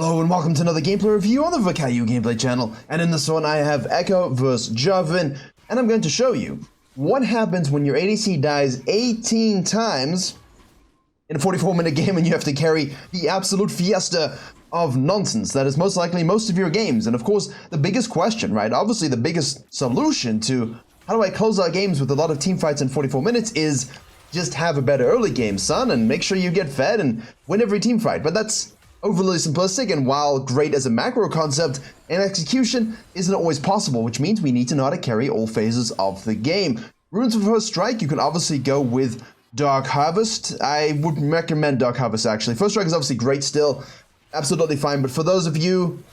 Hello and welcome to another gameplay review on the Virkayu gameplay channel. And in this one I have EKKO vs Jarvan, and I'm going to show you what happens when your ADC dies 18 times in a 44-minute game and you have to carry the absolute fiesta of nonsense that is most likely most of your games. And of course, the biggest question, right? Obviously the biggest solution to how do I close out games with a lot of team fights in 44 minutes is just have a better early game, son, and make sure you get fed and win every team fight. But that's overly simplistic, and while great as a macro concept, in execution isn't always possible, which means we need to know how to carry all phases of the game. Runes of First Strike, you can obviously go with Dark Harvest. I would recommend Dark Harvest, actually. First Strike is obviously great still, absolutely fine, but for those of you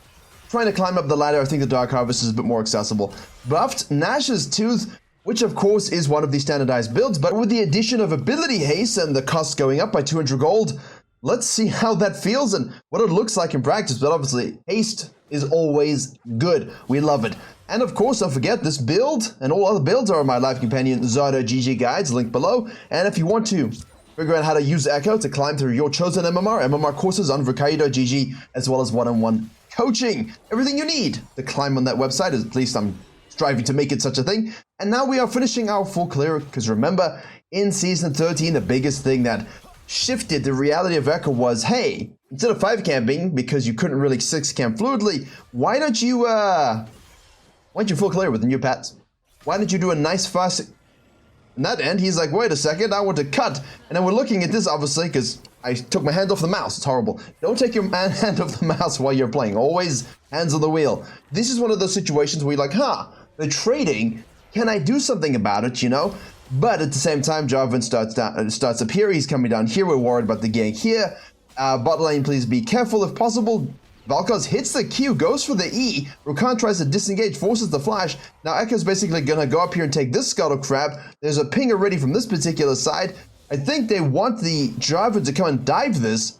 trying to climb up the ladder, I think the Dark Harvest is a bit more accessible. Buffed Nash's Tooth, which of course is one of the standardized builds, but with the addition of ability haste and the cost going up by 200 gold, let's see how that feels and what it looks like in practice. But obviously, haste is always good. We love it. And of course, don't forget, this build and all other builds are in my live companion Zada GG guides, linked below. And if you want to figure out how to use EKKO to climb through your chosen MMR courses on Virkayu.gg, as well as one-on-one coaching, everything you need to climb on that website, at least I'm striving to make it such a thing. And now we are finishing our full clear, because remember, in Season 13, the biggest thing that shifted the reality of EKKO was, hey, instead of 5 camping, because you couldn't really 6 camp fluidly, why don't you full clear with the new pets? Why don't you do a nice fast... In that end, he's like, wait a second, I want to cut. And then we're looking at this, obviously, because I took my hand off the mouse. It's horrible. Don't take your hand off the mouse while you're playing. Always hands on the wheel. This is one of those situations where you're like, they're trading. Can I do something about it, you know? But at the same time, Jarvan starts up here. He's coming down here. We're worried about the gank here. Bot lane, please be careful if possible. Valkos hits the Q, goes for the E. Rakan tries to disengage, forces the flash. Now EKKO's basically going to go up here and take this Scuttle Crab. There's a ping already from this particular side. I think they want the Jarvan to come and dive this.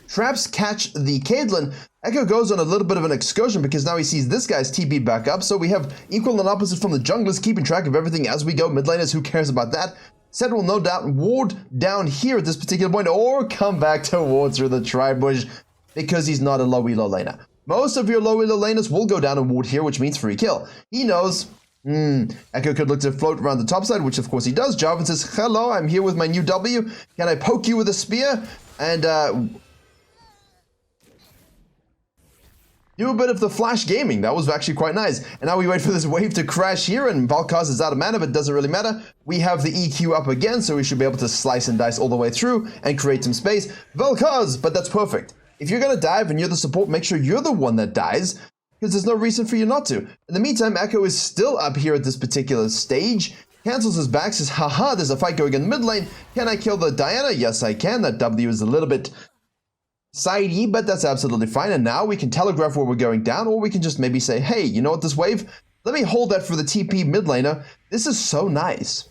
Traps catch the Caitlyn. EKKO goes on a little bit of an excursion because now he sees this guy's TP back up. So we have equal and opposite from the junglers, keeping track of everything as we go. Mid laners, who cares about that? Set will no doubt ward down here at this particular point, or come back towards through the tri-bush because he's not a low elo laner. Most of your low elo laners will go down and ward here, which means free kill. He knows, EKKO could look to float around the top side, which of course he does. Jarvan says, hello, I'm here with my new W. Can I poke you with a spear? And, do a bit of the flash gaming. That was actually quite nice. And now we wait for this wave to crash here, and Valkos is out of mana, but it doesn't really matter. We have the EQ up again, so we should be able to slice and dice all the way through and create some space. Valkos, but that's perfect. If you're gonna dive and you're the support, make sure you're the one that dies, because there's no reason for you not to. In the meantime, EKKO is still up here at this particular stage. Cancels his back, says, haha, there's a fight going in the mid lane. Can I kill the Diana? Yes, I can. That W is a little bit sidey, but that's absolutely fine. And now we can telegraph where we're going down, or we can just maybe say, hey, you know what, this wave? Let me hold that for the TP mid laner. This is so nice.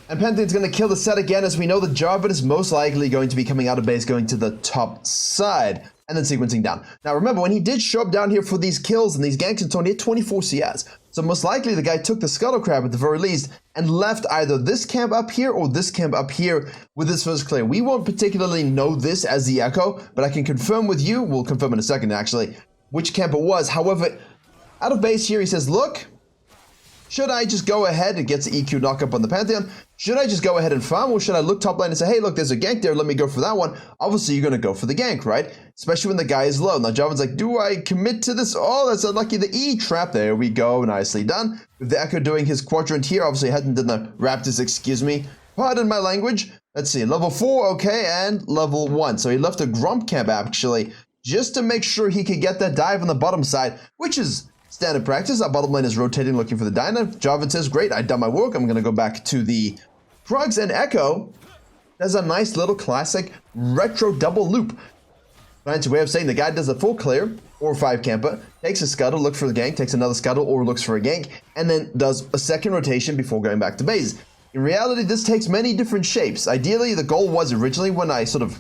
And Pantheon's going to kill the set again, as we know that Jarvan is most likely going to be coming out of base, going to the top side, and then sequencing down. Now remember, when he did show up down here for these kills and these ganks and Tony, he had 24 CS. So most likely the guy took the Scuttle Crab at the very least and left either this camp up here or this camp up here with his first clear. We won't particularly know this as the EKKO, but I can confirm with you, we'll confirm in a second actually, which camp it was. However, out of base here he says, look, should I just go ahead and gets the EQ knockup on the Pantheon? Should I just go ahead and farm, or should I look top lane and say, hey, look, there's a gank there, let me go for that one? Obviously, you're going to go for the gank, right? Especially when the guy is low. Now, Jarvan's like, do I commit to this? Oh, that's unlucky, the E trap. There we go, nicely done. With the EKKO doing his quadrant here, obviously hadn't done the Raptors, excuse me. Pardon my language. Let's see, level 4, okay, and level 1. So he left a Grump camp, actually, just to make sure he could get that dive on the bottom side, which is standard practice. Our bottom lane is rotating, looking for the Diana. Jarvan says, great, I done my work. I'm going to go back to the Krugs, and EKKO does a nice little classic retro double loop. Fancy way of saying the guy does a full clear, or 5 camper, takes a scuttle, looks for the gank, takes another scuttle, or looks for a gank, and then does a second rotation before going back to base. In reality, this takes many different shapes. Ideally, the goal was originally, when I sort of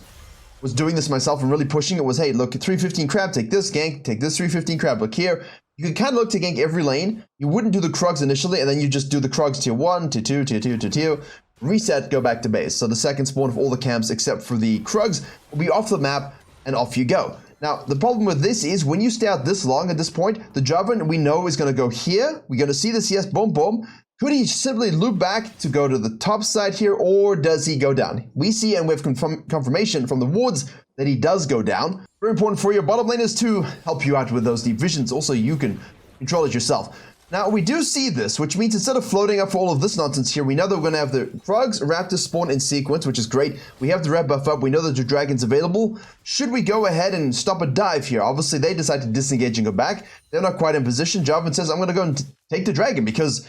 was doing this myself and really pushing it, was, hey, look, 315 crab, take this gank, take this 315 crab, look here. You can kind of look to gank every lane. You wouldn't do the Krugs initially, and then you just do the Krugs tier 1, tier 2, tier 2, tier 2, reset, go back to base. So the second spawn of all the camps except for the Krugs will be off the map, and off you go. Now, the problem with this is when you stay out this long at this point, the Jarvan we know is going to go here. We're going to see this, yes, boom, boom. Could he simply loop back to go to the top side here, or does he go down? We see, and we have confirmation from the wards that he does go down. Very important for your bottom laners to help you out with those deep visions. Also, you can control it yourself. Now, we do see this, which means instead of floating up for all of this nonsense here, we know that we're going to have the Krugs, Raptors spawn in sequence, which is great. We have the red buff up. We know that the Dragon's available. Should we go ahead and stop a dive here? Obviously, they decide to disengage and go back. They're not quite in position. Jarvan says, I'm going to go and take the Dragon because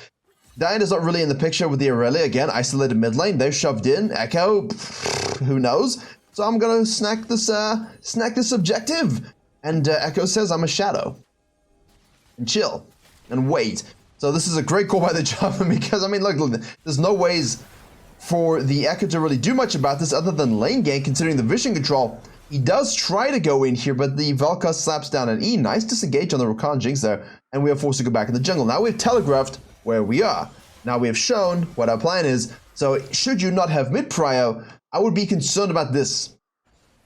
Diana's not really in the picture with the Irelia. Again, isolated mid lane. They're shoved in. EKKO, who knows? So I'm going to snack this objective. And EKKO says, I'm a shadow. And chill. And wait. So this is a great call by the Jarvan because, I mean, look, there's no ways for the EKKO to really do much about this other than lane gank, considering the vision control. He does try to go in here, but the Vel'Koz slaps down an E. Nice disengage on the Rakan Jinx there, and we are forced to go back in the jungle. Now we've telegraphed where we are. Now we have shown what our plan is. So should you not have mid prio, I would be concerned about this.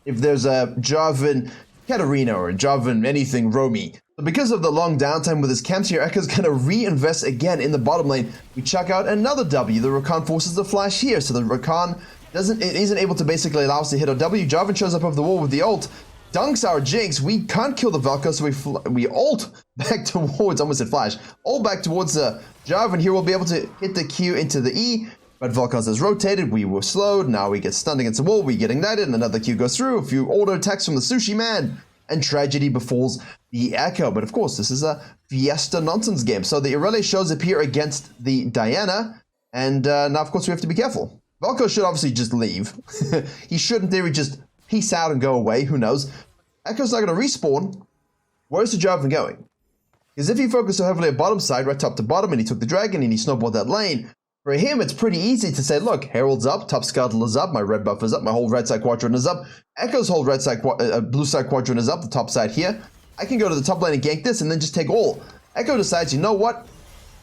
If there's a Jarvan Katarina or a Jarvan anything Romy. So because of the long downtime with his camps here, EKKO's going to reinvest again in the bottom lane. We chuck out another W. The Rakan forces the flash here, so the Rakan isn't able to basically allow us to hit a W. Jarvan shows up over the wall with the ult, dunks our Jinx. We can't kill the Vel'Koz, so we ult back towards, almost said flash, ult back towards Jarvan. Here we'll be able to hit the Q into the E, but Vel'Koz has rotated. We were slowed. Now we get stunned against the wall. We get ignited, and another Q goes through. A few auto attacks from the Sushi Man. And tragedy befalls the EKKO. But of course, this is a Fiesta nonsense game. So the Irelia shows up here against the Diana. And now, of course, we have to be careful. Vel'Koz should obviously just leave. He should, in theory, just peace out and go away. Who knows? EKKO's not going to respawn. Where's the Jarvan going? Because if he focused so heavily at bottom side, right top to bottom, and he took the Dragon and he snowballed that lane, for him, it's pretty easy to say, look, Herald's up, top scuttle is up, my red buff is up, my whole red side quadrant is up, EKKO's whole red side, blue side quadrant is up, the top side here. I can go to the top lane and gank this and then just take all. EKKO decides, you know what?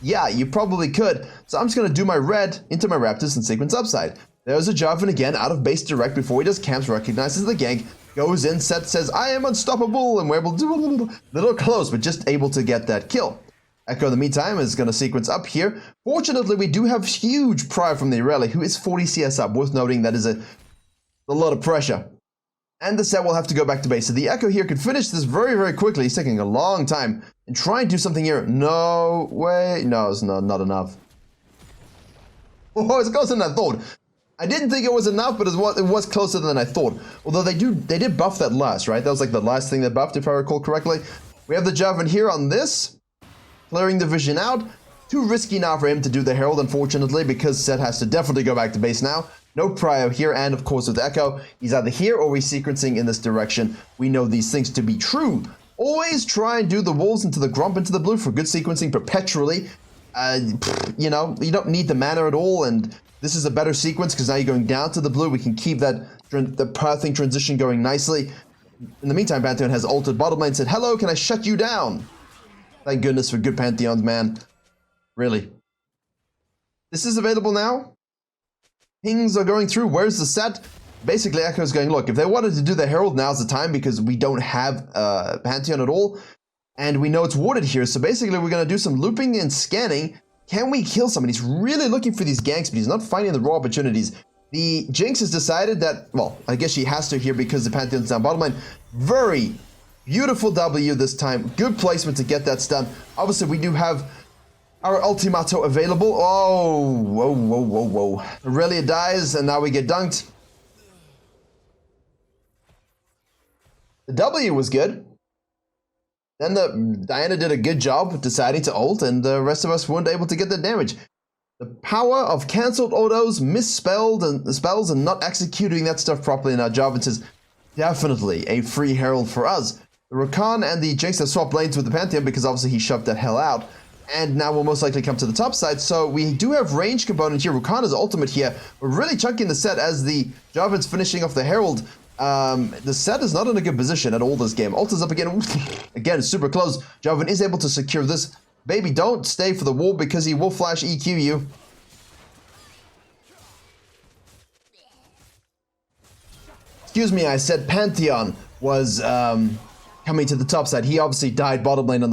Yeah, you probably could. So I'm just going to do my red into my Raptors and sequence upside. There's a Jarvan again, out of base direct before he does camps, recognizes the gank, goes in, says, I am unstoppable, and we're able to do a little close, but just able to get that kill. EKKO, in the meantime, is going to sequence up here. Fortunately, we do have huge prio from the Irelia, who is 40 CS up. Worth noting that is a lot of pressure. And the set will have to go back to base. So the EKKO here could finish this very, very quickly. He's taking a long time. And try and do something here. No way. No, it's not enough. Oh, it's closer than I thought. I didn't think it was enough, but it was closer than I thought. Although they did buff that last, right? That was like the last thing they buffed, if I recall correctly. We have the Jarvan here on this. Clearing the vision out. Too risky now for him to do the Herald, unfortunately, because Set has to definitely go back to base now. No prio here, and of course with EKKO, he's either here or he's sequencing in this direction. We know these things to be true. Always try and do the wolves into the grump into the blue for good sequencing perpetually. You know, you don't need the mana at all, and this is a better sequence because now you're going down to the blue. We can keep the pathing transition going nicely. In the meantime, Pantheon has altered bottom lane and said, hello, can I shut you down? Thank goodness for good Pantheons, man. Really. This is available now. Pings are going through. Where's the set? Basically, EKKO's going, look, if they wanted to do the Herald, now's the time because we don't have Pantheon at all. And we know it's warded here. So basically, we're going to do some looping and scanning. Can we kill someone? He's really looking for these ganks, but he's not finding the raw opportunities. The Jinx has decided that, well, I guess she has to here because the Pantheon's down bottom lane. Very beautiful W this time. Good placement to get that stun. Obviously, we do have our Ultimato available. Oh, whoa, whoa, whoa, whoa. Irelia dies, and now we get dunked. The W was good. Then the Diana did a good job deciding to ult, and the rest of us weren't able to get the damage. The power of cancelled autos, misspelled and spells, and not executing that stuff properly. Now Jarvan says, definitely a free Herald for us. The Rakan and the Jinx have swapped lanes with the Pantheon because obviously he shoved that hell out. And now we'll most likely come to the top side. So we do have range component here. Rakan is ultimate here. We're really chunking the set as the Jarvan's finishing off the Herald. The set is not in a good position at all this game. Ult is up again. Again, super close. Jarvan is able to secure this. Baby, don't stay for the wall because he will flash EQ you. Excuse me, I said Pantheon was coming to the top side. He obviously died bottom lane on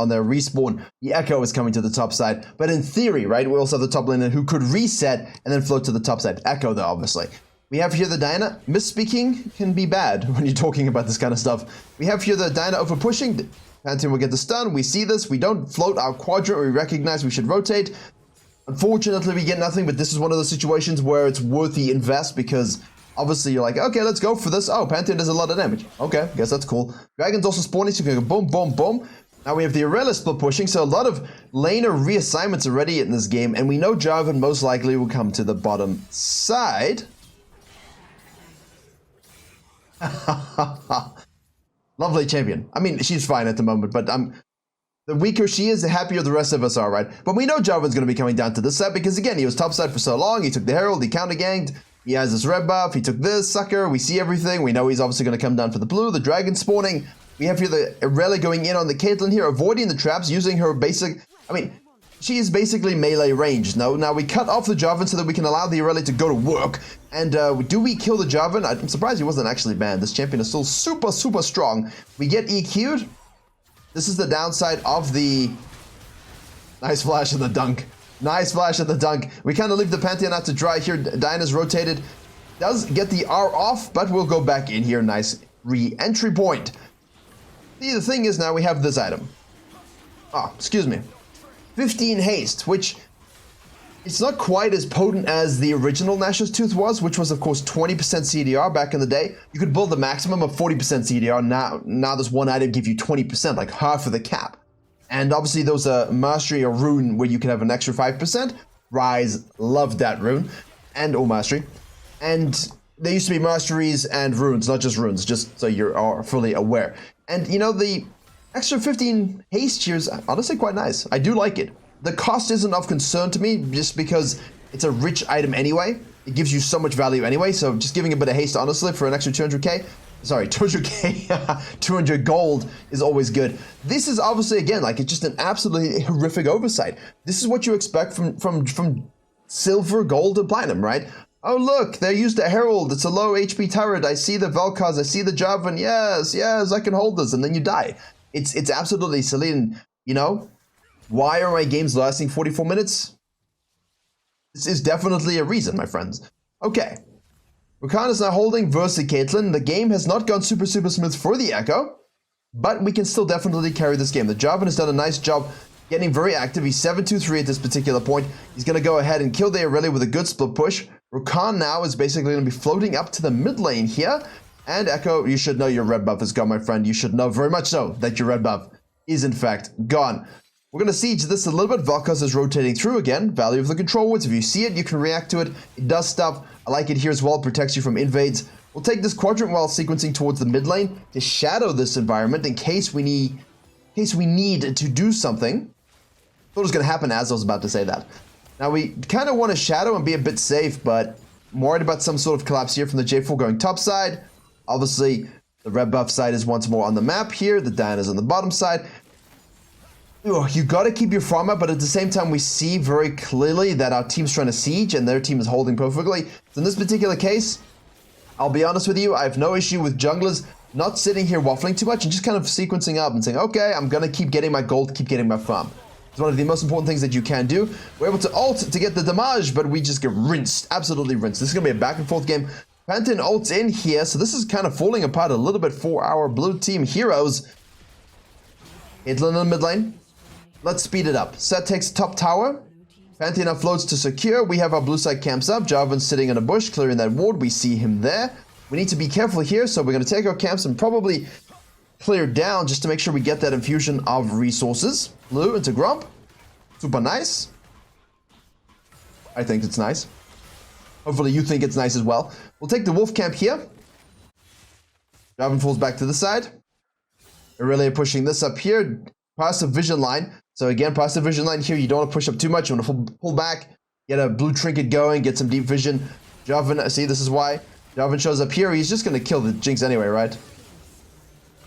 their respawn. The EKKO is coming to the top side. But in theory, right, we also have the top laner who could reset and then float to the top side. EKKO, though, obviously. We have here the Diana. Misspeaking can be bad when you're talking about this kind of stuff. We have here the Diana over pushing. Pantheon will get the stun. We see this. We don't float our quadrant. We recognize we should rotate. Unfortunately, we get nothing, but this is one of those situations where it's worth the invest because obviously you're like, okay, let's go for this. Oh, Pantheon does a lot of damage. Okay, guess that's cool. Dragon's also spawning, so you can go boom, boom, boom. Now we have the Irelia split pushing, so a lot of laner reassignments already in this game, and we know Jarvan most likely will come to the bottom side. Lovely champion. I mean, she's fine at the moment, but the weaker she is, the happier the rest of us are, right? But we know Jarvan's going to be coming down to this side because, again, he was topside for so long. He took the Herald, he counter-ganked. He has this red buff. He took this sucker. We see everything. We know he's obviously going to come down for the blue. The dragon spawning. We have here the Irelia going in on the Caitlyn here, avoiding the traps, using her basic... I mean, she is basically melee ranged. Now we cut off the Jarvan so that we can allow the Irelia to go to work. And do we kill the Jarvan? I'm surprised he wasn't actually banned. This champion is still super, super strong. We get EQ'd. This is the downside of the... Nice flash of the dunk. Nice flash of the dunk. We kind of leave the Pantheon out to dry here. Diana's rotated. Does get the R off, but we'll go back in here. Nice re-entry point. See, the thing is now we have this item. Ah, excuse me. 15 haste, which... It's not quite as potent as the original Nashor's Tooth was, which was, of course, 20% CDR back in the day. You could build the maximum of 40% CDR. Now this one item gives you 20%, like half of the cap. And obviously, there was a Mastery or Rune where you can have an extra 5%. Rise loved that rune. Or Mastery. And there used to be Masteries and Runes, not just Runes, just so you're fully aware. And, you know, the extra 15 haste here is honestly quite nice. I do like it. The cost isn't of concern to me, just because it's a rich item anyway. It gives you so much value anyway, so just giving a bit of haste, honestly, for an extra 200k. Sorry, 200k, 200 gold is always good. This is obviously, again, like, it's just an absolutely horrific oversight. This is what you expect from silver, gold, and platinum, right? Oh, look, they used a Herald. It's a low HP turret. I see the Vel'Koz. I see the Jarvan. Yes, yes, I can hold this, and then you die. It's absolutely silly, and, you know... Why are my games lasting 44 minutes? This is definitely a reason, my friends. Okay. Rakan is now holding versus Caitlyn. The game has not gone super, super smooth for the EKKO, but we can still definitely carry this game. The Jarvan has done a nice job getting very active. He's 7-2-3 at this particular point. He's going to go ahead and kill the Irelia with a good split push. Rakan now is basically going to be floating up to the mid lane here. And EKKO, you should know your red buff is gone, my friend. You should know very much so that your red buff is, in fact, gone. We're going to siege this a little bit. Vel'Koz is rotating through again. Value of the control words. If you see it, you can react to it. It does stuff. I like it here as well. It protects you from invades. We'll take this quadrant while sequencing towards the mid lane to shadow this environment in case we need to do something. Thought it was going to happen as I was about to say that. Now, we kind of want to shadow and be a bit safe, but I'm worried about some sort of collapse here from the J4 going top side. Obviously, the red buff side is once more on the map here. The Diana's on the bottom side. You got to keep your farm up, but at the same time, we see very clearly that our team's trying to siege and their team is holding perfectly. So in this particular case, I'll be honest with you, I have no issue with junglers not sitting here waffling too much and just kind of sequencing up and saying, okay, I'm going to keep getting my gold, keep getting my farm. It's one of the most important things that you can do. We're able to ult to get the damage, but we just get rinsed, absolutely rinsed. This is going to be a back and forth game. Pantheon ults in here, so this is kind of falling apart a little bit for our blue team heroes. Caitlyn in the mid lane. Let's speed it up. Set takes top tower. Pantheon now floats to secure. We have our blue side camps up. Jarvan sitting in a bush, clearing that ward. We see him there. We need to be careful here, so we're going to take our camps and probably clear down just to make sure we get that infusion of resources. Blue into Grump. Super nice. I think it's nice. Hopefully you think it's nice as well. We'll take the wolf camp here. Jarvan falls back to the side. Irelia pushing this up here. Past the vision line. So again, past the vision line here, you don't want to push up too much. You want to pull back, get a blue trinket going, get some deep vision. Jarvan, see, this is why. Jarvan shows up here. He's just going to kill the Jinx anyway, right?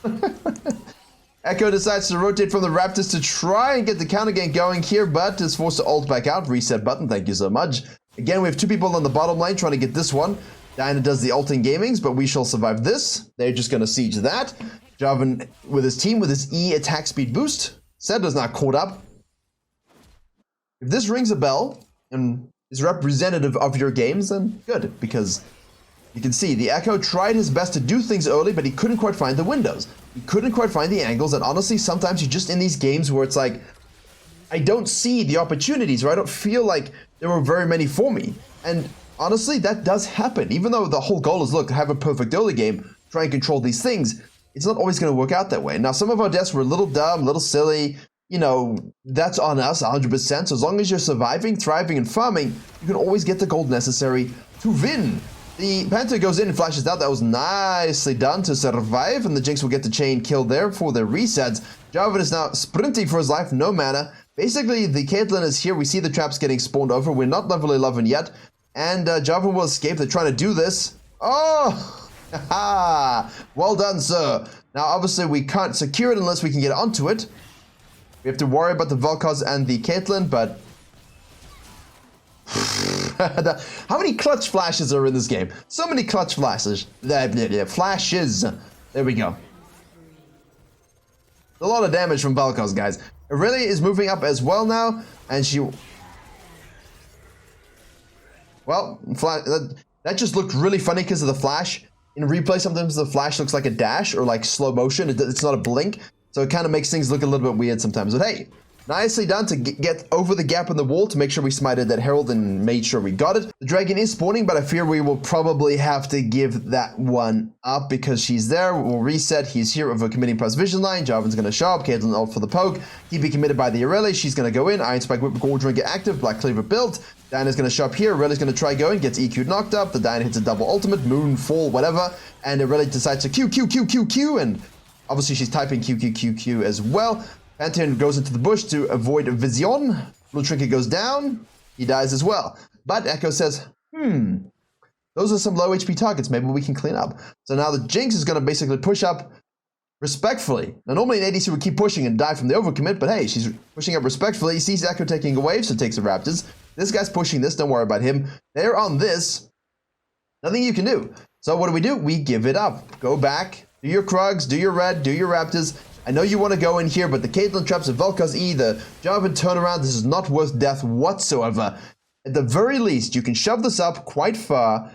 EKKO decides to rotate from the Raptors to try and get the counter gank going here, but is forced to ult back out. Reset button, thank you so much. Again, we have two people on the bottom lane trying to get this one. Diana does the ulting gamings, but we shall survive this. They're just going to siege that. Jarvan with his team with his E attack speed boost. Settler's not caught up. If this rings a bell and is representative of your games, then good, because you can see the EKKO tried his best to do things early, but he couldn't quite find the windows. He couldn't quite find the angles, and honestly, sometimes you're just in these games where it's like, I don't see the opportunities, or I don't feel like there were very many for me. And honestly, that does happen. Even though the whole goal is, look, have a perfect early game, try and control these things, it's not always going to work out that way. Now, some of our deaths were a little dumb, a little silly. You know, that's on us 100%. So as long as you're surviving, thriving, and farming, you can always get the gold necessary to win. The Panther goes in and flashes out. That was nicely done to survive, and the Jinx will get the chain killed there for their resets. Jarvan is now sprinting for his life, no mana. Basically, the Caitlyn is here. We see the traps getting spawned over. We're not level 11 yet, and Jarvan will escape. They're trying to do this. Oh, haha! Well done, sir. Now, obviously, we can't secure it unless we can get onto it. We have to worry about the Vel'Koz and the Caitlyn, but how many clutch flashes are in this game? So many clutch flashes. Flashes. There we go. A lot of damage from Vel'Koz, guys. Aurelia is moving up as well now, and she... Well, that just looked really funny because of the flash. In replay, sometimes the flash looks like a dash or like slow motion. It's not a blink, so it kind of makes things look a little bit weird sometimes. But hey, nicely done to get over the gap in the wall to make sure we smited that Herald and made sure we got it. The dragon is spawning, but I fear we will probably have to give that one up because she's there. We'll reset. He's here over committing plus vision line. Jarvan's going to show up. Caitlyn ult for the poke. TP committed by the Aurelia. She's going to go in. Iron Spike Whip, Gold Ring get active. Black Cleaver built. Diana's going to show up here. Aurelia's going to try going. Gets EQ'd knocked up. The Diana hits a double ultimate. Moonfall, whatever. And Aurelia decides to Q. And obviously she's typing Q as well. Pantheon goes into the bush to avoid Vision. Blue Trinket goes down. He dies as well. But EKKO says, those are some low HP targets. Maybe we can clean up. So now the Jinx is going to basically push up respectfully. Now, normally an ADC would keep pushing and die from the overcommit, but hey, she's pushing up respectfully. He sees EKKO taking a wave, so takes the Raptors. This guy's pushing this. Don't worry about him. They're on this. Nothing you can do. So what do? We give it up. Go back. Do your Krugs. Do your Red. Do your Raptors. I know you want to go in here, but the Caitlyn traps of Vel'Koz E, the Jarvan turnaround, this is not worth death whatsoever. At the very least, you can shove this up quite far,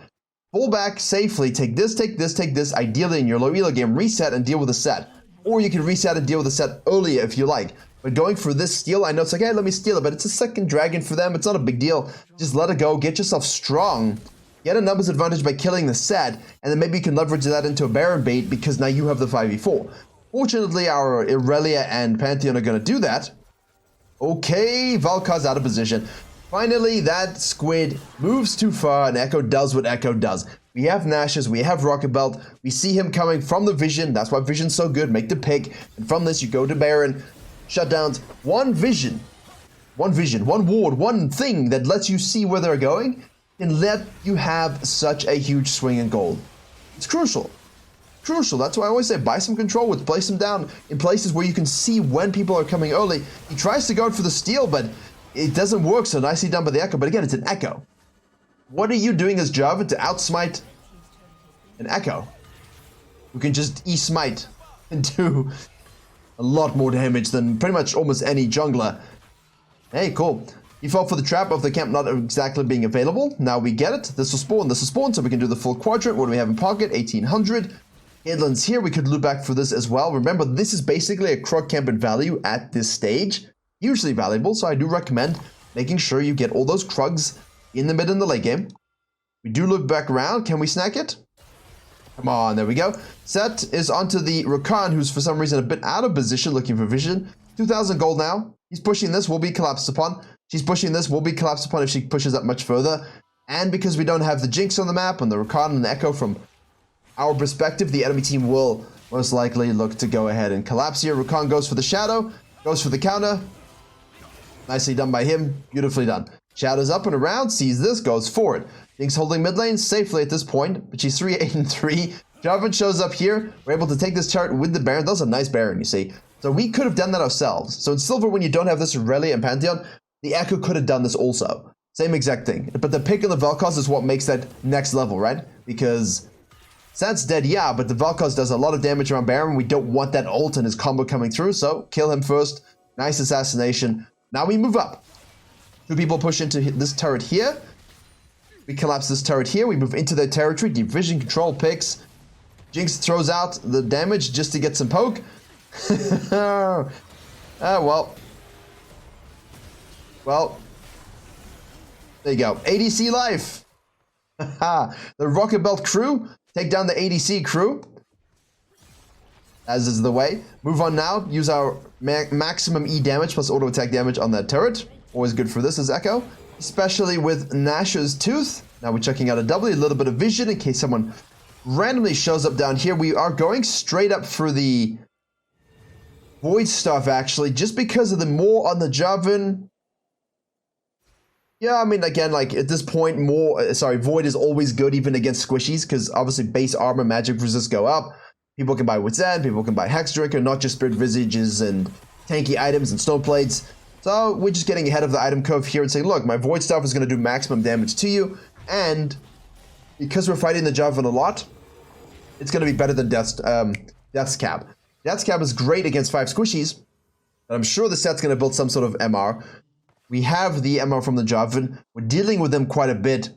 pull back safely, take this, ideally in your low elo game, reset and deal with the set. Or you can reset and deal with the set earlier if you like. But going for this steal, I know it's like, hey, let me steal it, but it's a second dragon for them. It's not a big deal. Just let it go. Get yourself strong. Get a numbers advantage by killing the set, and then maybe you can leverage that into a Baron bait because now you have the 5v4. Fortunately, our Aurelia and Pantheon are going to do that. Okay, Vel'Koz out of position. Finally, that squid moves too far, and EKKO does what EKKO does. We have nashors, we have Rocket Belt, we see him coming from the vision. That's why vision's so good. Make the pick, and from this you go to Baron. Shutdowns. One vision, one ward, one thing that lets you see where they're going can let you have such a huge swing in gold. It's crucial. That's why I always say buy some control with, place them down in places where you can see when people are coming early. He tries to go for the steal, but it doesn't work, so nicely done by the EKKO. But again, it's an EKKO. What are you doing as Jarvan to outsmite an EKKO who can just E-smite and do a lot more damage than pretty much almost any jungler? Hey, cool. He fell for the trap of the camp not exactly being available. Now we get it. This will spawn, so we can do the full quadrant. What do we have in pocket? 1800. Caitlyn's here. We could loop back for this as well. Remember, this is basically a Krug camp in value at this stage. Hugely valuable, so I do recommend making sure you get all those Krugs in the mid and the late game. We do loop back around. Can we snack it? Come on, there we go. Set is onto the Rakan, who's for some reason a bit out of position, looking for vision. 2,000 gold now. He's pushing this, will be collapsed upon. She's pushing this, will be collapsed upon if she pushes up much further. And because we don't have the Jinx on the map and the Rakan and the EKKO from our perspective, the enemy team will most likely look to go ahead and collapse here. Rakan goes for the shadow, goes for the counter. Nicely done by him, beautifully done. Shadow's up and around, sees this, goes for it. Jinx holding mid lane safely at this point, but she's 3, 8, and 3. Jarvan shows up here. We're able to take this chart with the Baron. That was a nice Baron, you see. So we could have done that ourselves. So in Silver, when you don't have this Aurelia and Pantheon, the EKKO could have done this also. Same exact thing. But the pick of the Vel'Koz is what makes that next level, right? Because Seth's dead, yeah, but the Vel'Koz does a lot of damage around Baron. We don't want that ult and his combo coming through, so kill him first. Nice assassination. Now we move up. 2 people push into this turret here. We collapse this turret here. We move into their territory. Deep vision control picks. Jinx throws out the damage just to get some poke. Well. Well. There you go. ADC life. The Rocket Belt crew take down the ADC crew. As is the way. Move on now. Use our maximum E damage plus auto attack damage on that turret. Always good for this as EKKO. Especially with nashors Tooth. Now we're checking out a W, a little bit of vision in case someone randomly shows up down here. We are going straight up for the Void stuff actually, just because of the more on the Jarvan. Yeah, I mean, again, like at this point, Void is always good even against squishies, because obviously base armor, magic resist go up. People can buy Wit's End, people can buy Hex Drinker, not just Spirit Visages and tanky items and Stone Blades. So we're just getting ahead of the item curve here and saying, look, my Void stuff is going to do maximum damage to you, and because we're fighting the Jarvan a lot, it's going to be better than Death's Cap. Death's Cap is great against 5 squishies, but I'm sure the set's going to build some sort of MR. We have the MR from the Jarvan, we're dealing with them quite a bit,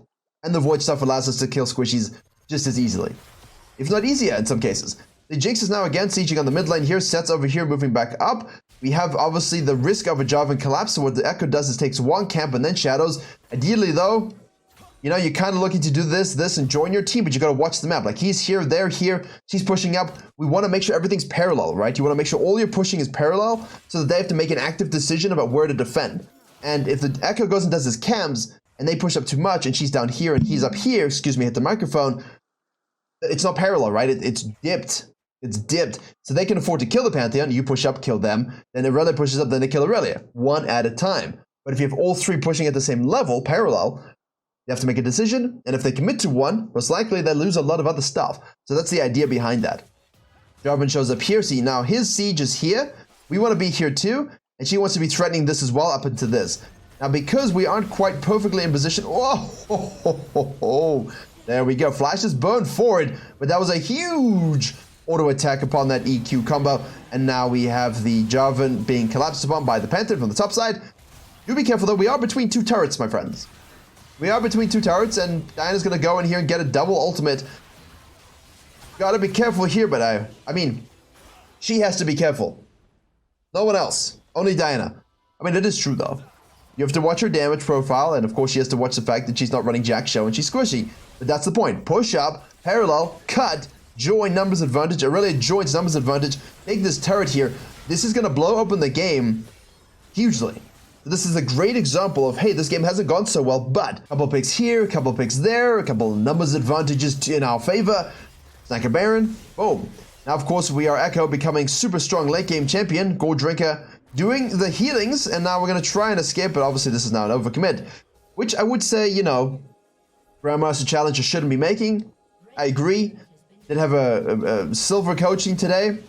and the Void stuff allows us to kill squishies just as easily, if not easier in some cases. The Jinx is now again sieging on the mid lane here, Set's over here moving back up. We have obviously the risk of a Jarvan collapse, so what the EKKO does is takes 1 camp and then shadows. Ideally though, you know, you're kind of looking to do this, and join your team, but you got to watch the map. Like he's here, they're here, she's pushing up. We want to make sure everything's parallel, right? You want to make sure all your pushing is parallel so that they have to make an active decision about where to defend. And if the EKKO goes and does his cams, and they push up too much, and she's down here and he's up here, excuse me, hit the microphone, it's not parallel, right? It's dipped. It's dipped. So they can afford to kill the Pantheon. You push up, kill them. Then Irelia pushes up, then they kill Irelia. 1 at a time. But if you have all 3 pushing at the same level, parallel, you have to make a decision. And if they commit to 1, most likely they lose a lot of other stuff. So that's the idea behind that. Jarvan shows up here. See, now his siege is here. We want to be here too. And she wants to be threatening this as well up into this. Now, because we aren't quite perfectly in position. Oh, there we go. Flash is burned forward. But that was a huge auto attack upon that EQ combo, and now we have the Jarvan being collapsed upon by the Panther from the top side. Do be careful though, we are between 2 turrets, my friends. We are between 2 turrets, and Diana's gonna go in here and get a double ultimate. Gotta be careful here, but I mean, she has to be careful. No one else, only Diana. I mean, it is true though. You have to watch her damage profile, and of course she has to watch the fact that she's not running Jack Show and she's squishy. But that's the point. Push up, parallel, cut, join numbers advantage. Irelia joins numbers advantage. Take this turret here. This is going to blow open the game hugely. This is a great example of, hey, this game hasn't gone so well, but a couple picks here, a couple picks there, a couple numbers advantages in our favor. Sniper Baron, boom. Now, of course, we are EKKO becoming super strong late game champion. Gold Drinker doing the healings, and now we're going to try and escape, but obviously this is now an overcommit, which I would say, you know, Grandmaster Challenger shouldn't be making. I agree. Did have a silver coaching today,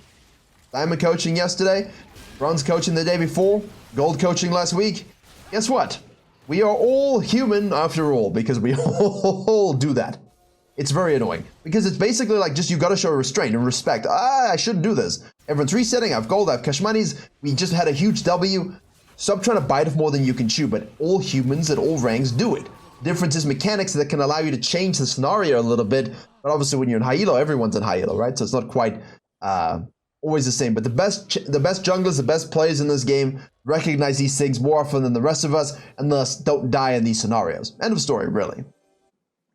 diamond coaching yesterday, bronze coaching the day before, gold coaching last week. Guess what? We are all human after all, because we all do that. It's very annoying, because it's basically like just you gotta show restraint and respect. I shouldn't do this. Everyone's resetting, I have gold, I have cash monies, we just had a huge W. Stop trying to bite off more than you can chew, but all humans at all ranks do it. Difference is mechanics that can allow you to change the scenario a little bit, but obviously when you're in high elo, everyone's in high elo, right? So it's not quite always the same. But the best junglers, the best players in this game recognize these things more often than the rest of us, and thus don't die in these scenarios. End of story, really.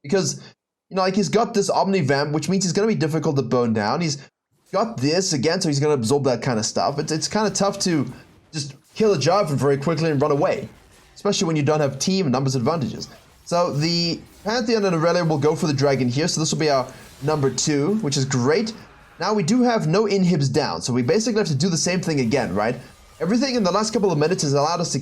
Because, you know, like he's got this Omni Vamp, which means he's going to be difficult to burn down. He's got this again, so he's going to absorb that kind of stuff. It's kind of tough to just kill a Jarvan very quickly and run away, especially when you don't have team and numbers advantages. So the Pantheon and Irelia will go for the dragon here. So this will be our number 2, which is great. Now we do have no inhibs down. So we basically have to do the same thing again, right? Everything in the last couple of minutes has allowed us to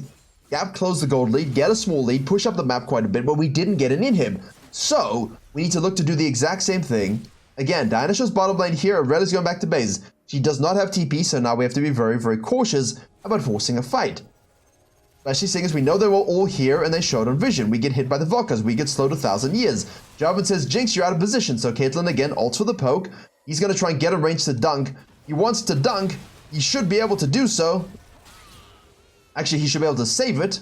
gap close the gold lead, get a small lead, push up the map quite a bit, but we didn't get an inhib. So we need to look to do the exact same thing. Again, Diana shows bottom lane here. Irelia's going back to base. She does not have TP, so now we have to be very, very cautious about forcing a fight. Especially seeing as we know they were all here and they showed on vision. We get hit by the Volkas. We get slowed 1,000 years. Jarvan says, Jinx, you're out of position. So Caitlyn again ults for the poke. He's going to try and get a range to dunk. He wants to dunk. He should be able to do so. Actually, he should be able to save it.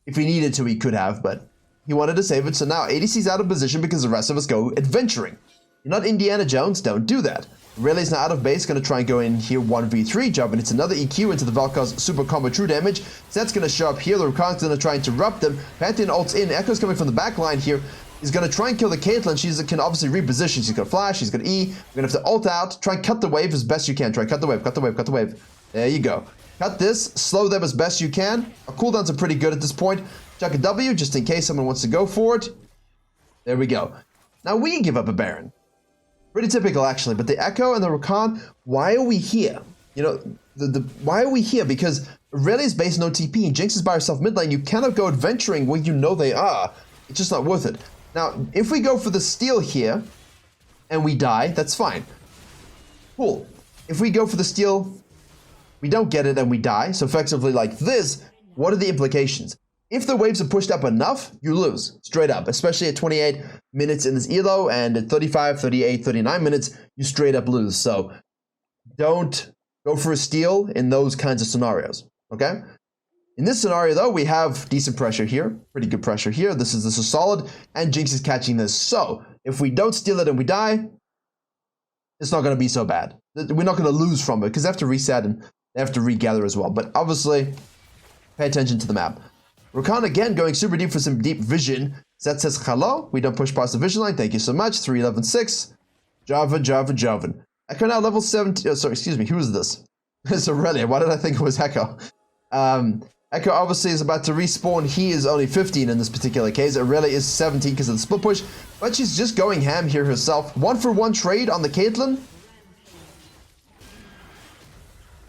If he needed to, he could have, but he wanted to save it. So now ADC's out of position because the rest of us go adventuring. You're not Indiana Jones. Don't do that. Rayleigh's now out of base, going to try and go in here 1v3. Jarvan hits another EQ into the Valkar's super combo true damage. Set's going to show up here. The Rakan's going to try and interrupt them. Pantheon ults in. Echo's coming from the back line here. He's going to try and kill the Caitlyn. She can obviously reposition. She's got flash. She's got E. We're going to have to ult out. Try and cut the wave as best you can. Try and cut the wave. Cut the wave. Cut the wave. There you go. Cut this. Slow them as best you can. Our cooldowns are pretty good at this point. Chuck a W just in case someone wants to go for it. There we go. Now we give up a Baron. Pretty typical, actually. But the EKKO and the Rakan, why are we here? You know, why are we here? Because Aurelia's base no TP and Jinx is by herself mid lane. You cannot go adventuring where you know they are. It's just not worth it. Now, if we go for the steal here and we die, that's fine. Cool. If we go for the steal, we don't get it and we die. So effectively like this, what are the implications? If the waves are pushed up enough, you lose, straight up. Especially at 28 minutes in this elo, and at 35, 38, 39 minutes, you straight up lose. So don't go for a steal in those kinds of scenarios, okay? In this scenario, though, we have decent pressure here, pretty good pressure here. This is solid, and Jinx is catching this. So if we don't steal it and we die, it's not going to be so bad. We're not going to lose from it, because they have to reset and they have to regather as well. But obviously, pay attention to the map. Rakan again going super deep for some deep vision. Zed says hello. We don't push past the vision line. Thank you so much. 3-11-6. Jarvan. EKKO now level 17. Oh, sorry, excuse me. Who is this? It's Aurelia. Why did I think it was EKKO? EKKO obviously is about to respawn. He is only 15 in this particular case. Aurelia is 17 because of the split push. But she's just going ham here herself. 1-for-1 trade on the Caitlyn.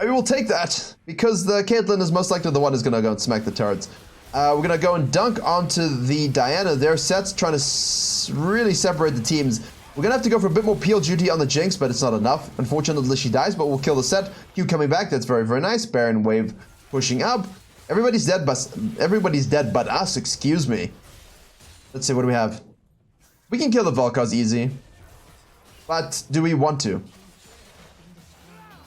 I will take that because the Caitlyn is most likely the one who's going to go and smack the turrets. We're going to go and dunk onto the Diana. Their Set's trying to really separate the teams. We're going to have to go for a bit more peel duty on the Jinx, but it's not enough. Unfortunately, she dies, but we'll kill the Set. Q coming back. That's very, very nice. Baron wave pushing up. Everybody's dead but us, excuse me. Let's see, what do we have? We can kill the Volkars easy. But do we want to?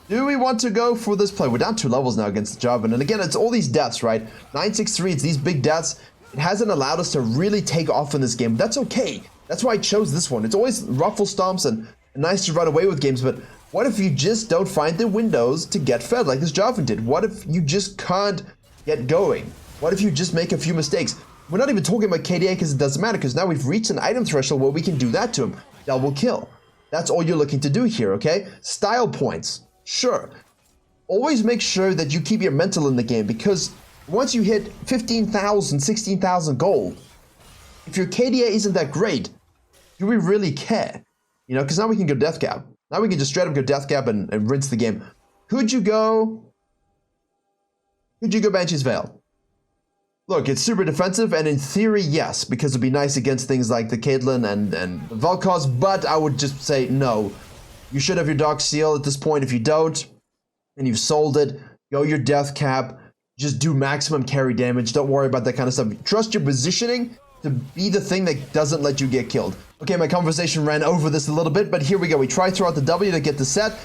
Do we want to go for this play? We're down 2 levels now against the Jarvan. And again, it's all these deaths, right? 9-6-3, it's these big deaths. It hasn't allowed us to really take off in this game. But that's okay. That's why I chose this one. It's always ruffle stomps and nice to run away with games. But what if you just don't find the windows to get fed like this Jarvan did? What if you just can't get going? What if you just make a few mistakes? We're not even talking about KDA because it doesn't matter. Because now we've reached an item threshold where we can do that to him. Double kill. That's all you're looking to do here, okay? Style points. Sure. Always make sure that you keep your mental in the game, because once you hit 15,000, 16,000 gold, if your KDA isn't that great, do we really care? You know, because now we can go death cap. Now we can just straight up go death cap and rinse the game. Could you go Banshee's Veil? Look, it's super defensive, and in theory, yes, because it'd be nice against things like the Caitlyn and the Valkars, but I would just say no. You should have your Dark Seal at this point. If you don't, and you've sold it, go your death cap. Just do maximum carry damage. Don't worry about that kind of stuff. Trust your positioning to be the thing that doesn't let you get killed. Okay, my conversation ran over this a little bit, but here we go. We try to throw out the W to get the Set.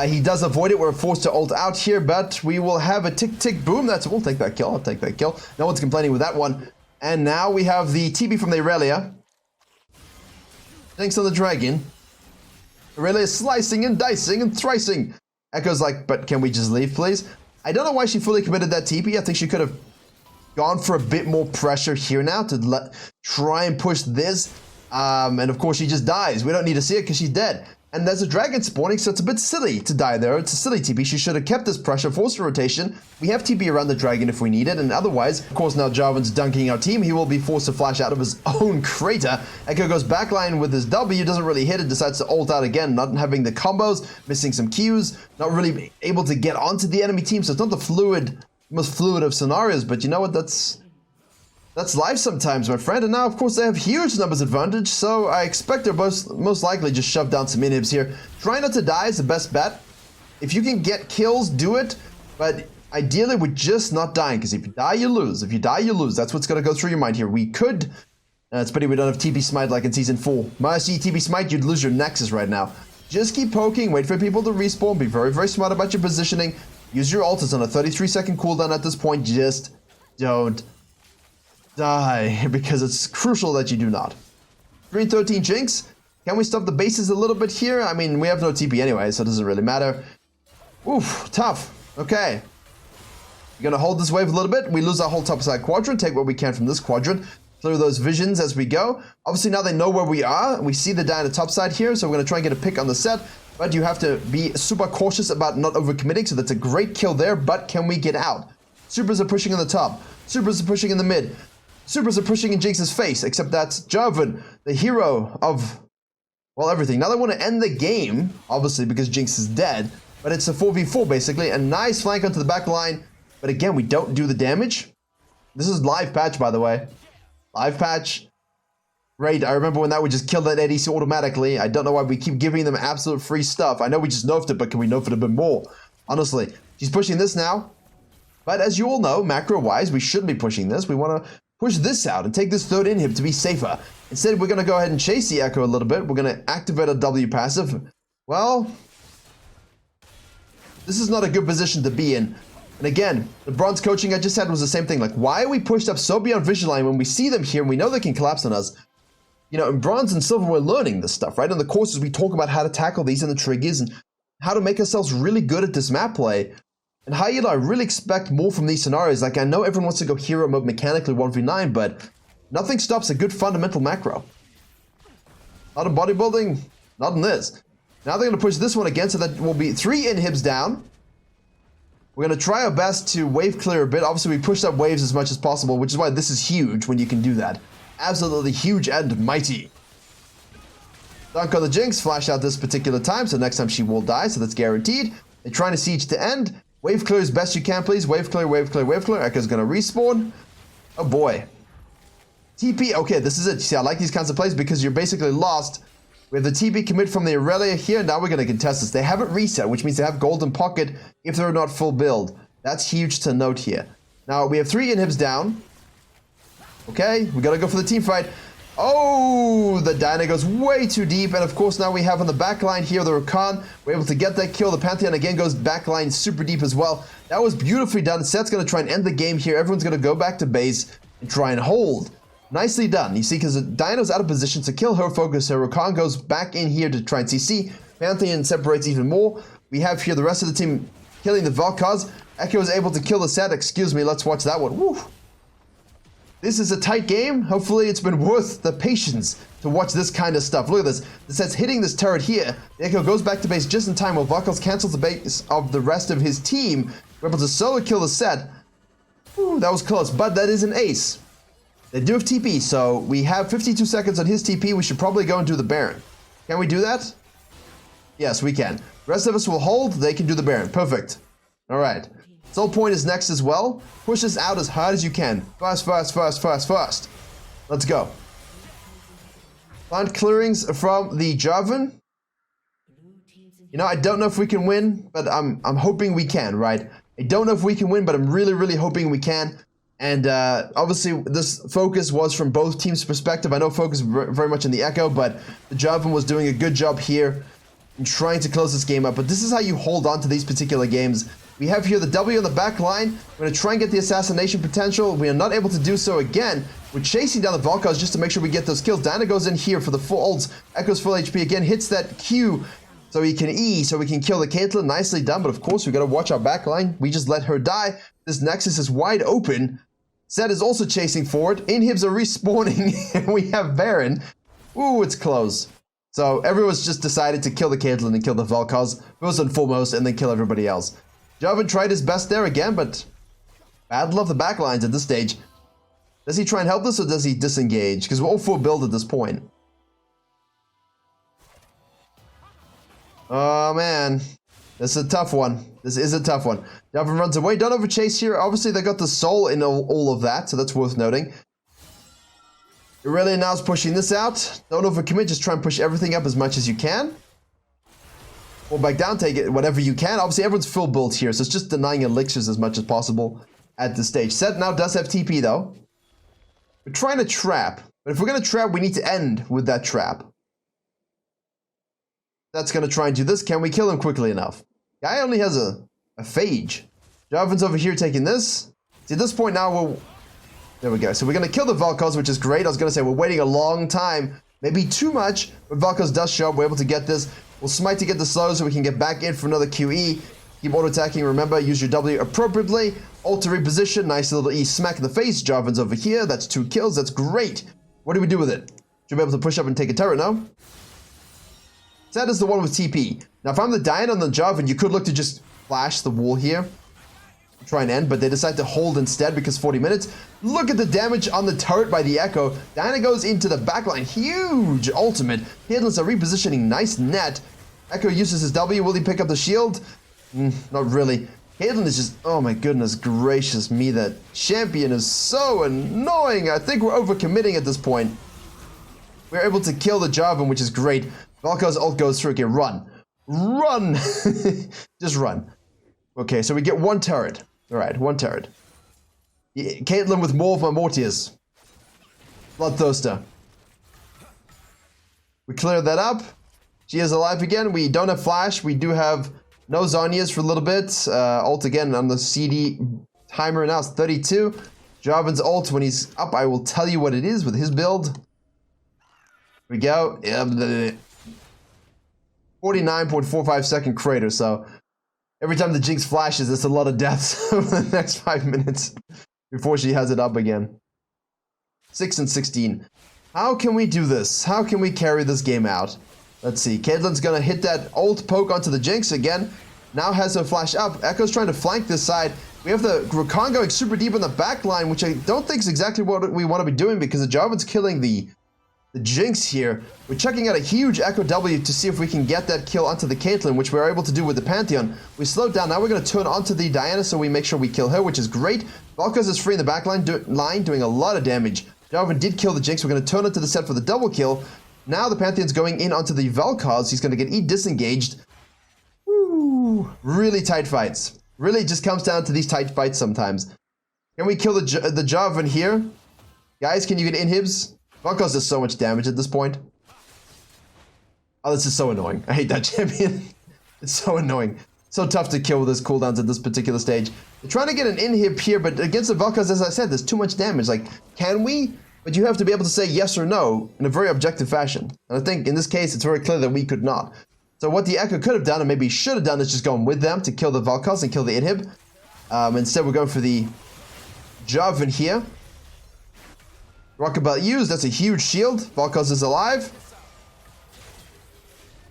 He does avoid it. We're forced to ult out here, but we will have a tick, boom. We'll take that kill. I'll take that kill. No one's complaining with that one. And now we have the TP from the Aurelia. Thanks on the dragon. Aurelia is slicing and dicing and thricing. EKKO's like, but can we just leave, please? I don't know why she fully committed that TP. I think she could have gone for a bit more pressure here now to try and push this. And of course, she just dies. We don't need to see it because she's dead. And there's a dragon spawning, so it's a bit silly to die there. It's a silly TP. She should have kept this pressure, forced a rotation. We have TP around the dragon if we need it, and otherwise, of course, now Jarvan's dunking our team. He will be forced to flash out of his own crater. EKKO goes backline with his W, doesn't really hit it, decides to ult out again, not having the combos, missing some Qs, not really able to get onto the enemy team, so it's not the most fluid of scenarios, but you know what, that's life sometimes, my friend. And now, of course, they have huge numbers advantage, so I expect they're most likely just shove down some inhibs here. Try not to die is the best bet. If you can get kills, do it. But Ideally, we're just not dying, because if you die, you lose. If you die, you lose. That's what's going to go through your mind here. We could... it's pity we don't have TP Smite like in Season 4. Mercy, TP Smite, you'd lose your Nexus right now. Just keep poking, wait for people to respawn, be very, very smart about your positioning. Use your ult, it's on a 33-second cooldown at this point. Just don't die, because it's crucial that you do not. 313 Jinx. Can we stop the bases a little bit here? I mean, we have no TP anyway, so it doesn't really matter. Oof, tough. Okay. We're gonna hold this wave a little bit. We lose our whole top side quadrant. Take what we can from this quadrant. Clear those visions as we go. Obviously, now they know where we are. We see the die on the top side here, so we're gonna try and get a pick on the set. But you have to be super cautious about not overcommitting, so that's a great kill there, but can we get out? Supers are pushing in the top. Supers are pushing in the mid. Supers are pushing in Jinx's face, except that's Jarvan, the hero of, well, everything. Now they want to end the game, obviously, because Jinx is dead. But it's a 4v4, basically. A nice flank onto the back line. But again, we don't do the damage. This is live patch, by the way. Live patch. Great. I remember when that would just kill that ADC automatically. I don't know why we keep giving them absolute free stuff. I know we just nerfed it, but can we nerf it a bit more? Honestly. She's pushing this now. But as you all know, macro-wise, we shouldn't be pushing this. We want to push this out and take this third inhib to be safer. Instead, we're going to go ahead and chase the EKKO a little bit. We're going to activate a W passive. Well... this is not a good position to be in. And again, the bronze coaching I just had was the same thing. Like, why are we pushed up so beyond vision line when we see them here and we know they can collapse on us? You know, in bronze and silver, we're learning this stuff, right? In the courses, we talk about how to tackle these and the triggers and how to make ourselves really good at this map play. And Hyena, I really expect more from these scenarios. Like, I know everyone wants to go hero mode mechanically 1v9, but nothing stops a good fundamental macro. Not in bodybuilding, not in this. Now they're going to push this one again, so that will be 3 inhibs down. We're going to try our best to wave clear a bit. Obviously, we pushed up waves as much as possible, which is why this is huge when you can do that. Absolutely huge and mighty. Dunk on the Jinx, flash out this particular time, so next time she will die, so that's guaranteed. They're trying to siege to end. Wave clear as best you can, please. Wave clear, wave clear, wave clear. EKKO's going to respawn. Oh boy. TP, okay, this is it. See, I like these kinds of plays because you're basically lost. We have the TP commit from the Aurelia here. Now we're going to contest this. They haven't reset, which means they have golden pocket if they're not full build. That's huge to note here. Now we have 3 inhibs down. Okay, we got to go for the team fight. Oh, the Dyna goes way too deep. And of course, now we have on the back line here the Rakan. We're able to get that kill. The Pantheon again goes back line super deep as well. That was beautifully done. Set's going to try and end the game here. Everyone's going to go back to base and try and hold. Nicely done. You see, because Dino's out of position to kill her focus. Her Rakan goes back in here to try and CC. Pantheon separates even more. We have here the rest of the team killing the Vel'Koz. EKKO is able to kill the set. Excuse me, let's watch that one. Woo. This is a tight game. Hopefully it's been worth the patience to watch this kind of stuff. Look at this. The set's hitting this turret here. The EKKO goes back to base just in time while Vel'Koz cancels the base of the rest of his team. We're able to solo kill the set. Ooh, that was close, but that is an ace. They do have TP, so we have 52 seconds on his TP. We should probably go and do the Baron. Can we do that? Yes, we can. The rest of us will hold. They can do the Baron. Perfect. All right. Soul Point is next as well. Push this out as hard as you can. Fast, fast, fast, fast, fast. Let's go. Find clearings from the Jarvan. You know, I don't know if we can win, but I'm hoping we can, right? I don't know if we can win, but I'm really, really hoping we can. And obviously, this focus was from both teams' perspective. I know focus very much on the EKKO, but the Jarvan was doing a good job here in trying to close this game up. But this is how you hold on to these particular games. We have here the W on the back line. We're going to try and get the assassination potential. We are not able to do so again. We're chasing down the Vel'Koz just to make sure we get those kills. Diana goes in here for the full ults. EKKO's full HP again, hits that Q so he can E, so we can kill the Caitlyn. Nicely done, but of course, we got to watch our back line. We just let her die. This Nexus is wide open. Zed is also chasing forward. Inhibs are respawning. And we have Baron. Ooh, it's close. So everyone's just decided to kill the Caitlyn and kill the Vel'Koz first and foremost, and then kill everybody else. Jarvan tried his best there again, but battle of the backlines at this stage. Does he try and help us or does he disengage? Because we're all full build at this point. Oh man. This is a tough one. This is a tough one. Jarvan runs away. Don't overchase here. Obviously, they got the soul in all of that, so that's worth noting. Aurelia now is pushing this out. Don't overcommit. Just try and push everything up as much as you can. Pull back down, take it, whatever you can. Obviously, everyone's full build here, so it's just denying elixirs as much as possible at this stage. Set now does have TP, though. We're trying to trap, but if we're going to trap, we need to end with that trap. That's going to try and do this. Can we kill him quickly enough? Guy only has a phage. Jarvan's over here taking this. See, at this point now, we're... There we go. So we're going to kill the Vel'Koz, which is great. I was going to say, we're waiting a long time. Maybe too much, but Vel'Koz does show up. We're able to get this. We'll smite to get the slow so we can get back in for another QE. Keep auto-attacking. Remember, use your W appropriately. Ult to reposition. Nice little E smack in the face. Jarvan's over here. That's 2 kills. That's great. What do we do with it? Should be able to push up and take a turret, no? That is the one with TP. Now, if I'm the Diana on the Jarvan, you could look to just flash the wall here. Try and end, but they decide to hold instead because 40 minutes. Look at the damage on the turret by the EKKO. Diana goes into the backline. Huge ultimate. Caitlyn's a repositioning. Nice net. EKKO uses his W. Will he pick up the shield? Not really. Caitlyn is just... Oh my goodness gracious me. That champion is so annoying. I think we're overcommitting at this point. We're able to kill the Jarvan, which is great. Vel'Koz's ult goes through. Okay, run. Run! Just run. Okay, so we get 1 turret. Alright, 1 turret. Caitlyn with more of my mortiers. Bloodthirster. We clear that up. She is alive again. We don't have flash. We do have no Zhonya's for a little bit. Ult again on the CD timer now. It's 32. Jarvan's ult, when he's up, I will tell you what it is with his build. Here we go. 49.45 second crater, so... Every time the Jinx flashes, it's a lot of deaths over the next 5 minutes before she has it up again. 6 and 16. How can we do this? How can we carry this game out? Let's see. Caitlyn's gonna hit that ult poke onto the Jinx again. Now has her flash up. EKKO's trying to flank this side. We have the Rakan going super deep on the back line, which I don't think is exactly what we want to be doing because the Jarvan's killing the Jinx here. We're checking out a huge EKKO W to see if we can get that kill onto the Caitlyn, which we were able to do with the Pantheon. We slowed down. Now we're going to turn onto the Diana so we make sure we kill her, which is great. Vel'Koz is free in the back line, doing a lot of damage. Jarvan did kill the Jinx. We're going to turn it to the set for the double kill. Now the Pantheon's going in onto the Vel'Koz. He's going to get E disengaged. Woo! Really tight fights. Really just comes down to these tight fights sometimes. Can we kill the Jarvan here? Guys, can you get inhibs? Vel'Koz does so much damage at this point. Oh, this is so annoying. I hate that champion. It's so annoying. So tough to kill with his cooldowns at this particular stage. We're trying to get an inhib here, but against the Vel'Koz, as I said, there's too much damage. Like, can we? But you have to be able to say yes or no in a very objective fashion. And I think in this case, it's very clear that we could not. So what the EKKO could have done, and maybe should have done, is just gone with them to kill the Vel'Koz and kill the inhib. Instead, we're going for the Jarvan here. Rockabelt used, that's a huge shield. Vel'Koz is alive.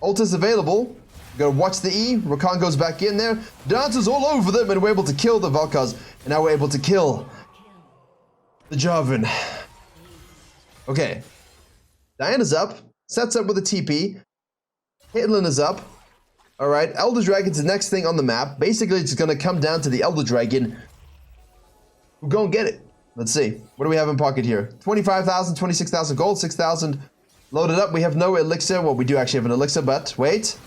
Ult is available. Gotta watch the E. Rakan goes back in there. Dances all over them, and we're able to kill the Vel'Koz. And now we're able to kill the Jarvan. Okay. Diana's up. Sets up with a TP. Caitlyn is up. Alright, Elder Dragon's the next thing on the map. Basically, it's gonna come down to the Elder Dragon. We'll go and get it. Let's see. What do we have in pocket here? 25,000, 26,000 gold, 6,000 loaded up. We have no elixir. Well, we do actually have an elixir, but wait.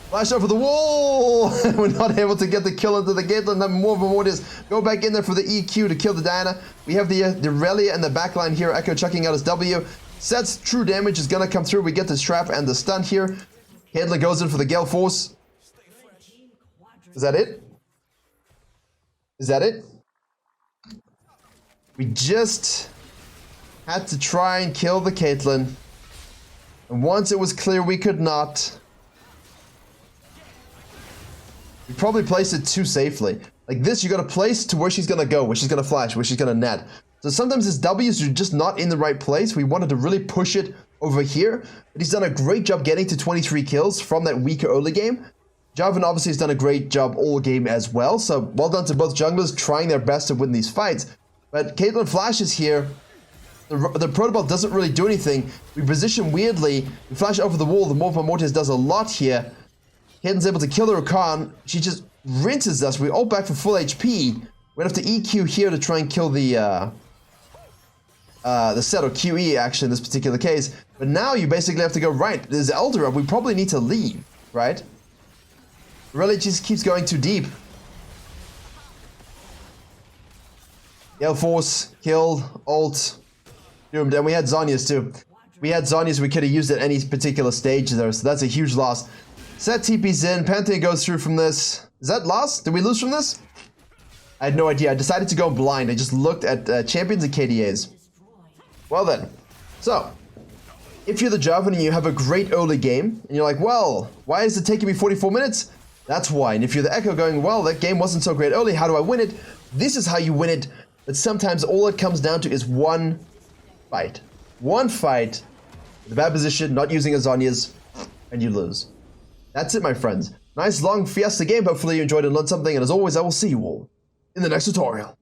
Flash over the wall! We're not able to get the kill into the Caitlyn. More Mortis. Go back in there for the EQ to kill the Diana. We have the Relia in the backline here. EKKO checking out his W. Sets true damage is going to come through. We get this trap and the stun here. Caitlyn goes in for the Gale Force. Is that it? Is that it? We just had to try and kill the Caitlyn. And once it was clear we could not, we probably placed it too safely. Like this, you gotta place to where she's gonna go, where she's gonna flash, where she's gonna net. So sometimes his W's are just not in the right place. We wanted to really push it over here. But he's done a great job getting to 23 kills from that weaker early game. Jarvan obviously has done a great job all game as well. So well done to both junglers trying their best to win these fights. But Caitlyn flashes here. The protocol doesn't really do anything. We position weirdly. We flash over the wall. The Morpho Mortis does a lot here. Caitlyn's able to kill the Rakan. She just rinses us. We ult back for full HP. We have to EQ here to try and kill the set, or QE actually in this particular case. But now you basically have to go right. There's Elder up. We probably need to leave, right? Really just keeps going too deep. Gale Force, kill, ult, doomed. And we had Zhonya's too. We had Zhonya's, we could have used at any particular stage there, so that's a huge loss. Set TP's in, Pantheon goes through from this. Is that loss? Did we lose from this? I had no idea. I decided to go blind. I just looked at champions and KDAs. Well then, so if you're the Javan and you have a great early game, and you're like, well, why is it taking me 44 minutes? That's why. And if you're the Ekko going, well, that game wasn't so great early, how do I win it? This is how you win it. But sometimes all it comes down to is one fight. One fight, the bad position, not using a Zhonya's, and you lose. That's it, my friends. Nice long Fiesta game. Hopefully you enjoyed and learned something. And as always, I will see you all in the next tutorial.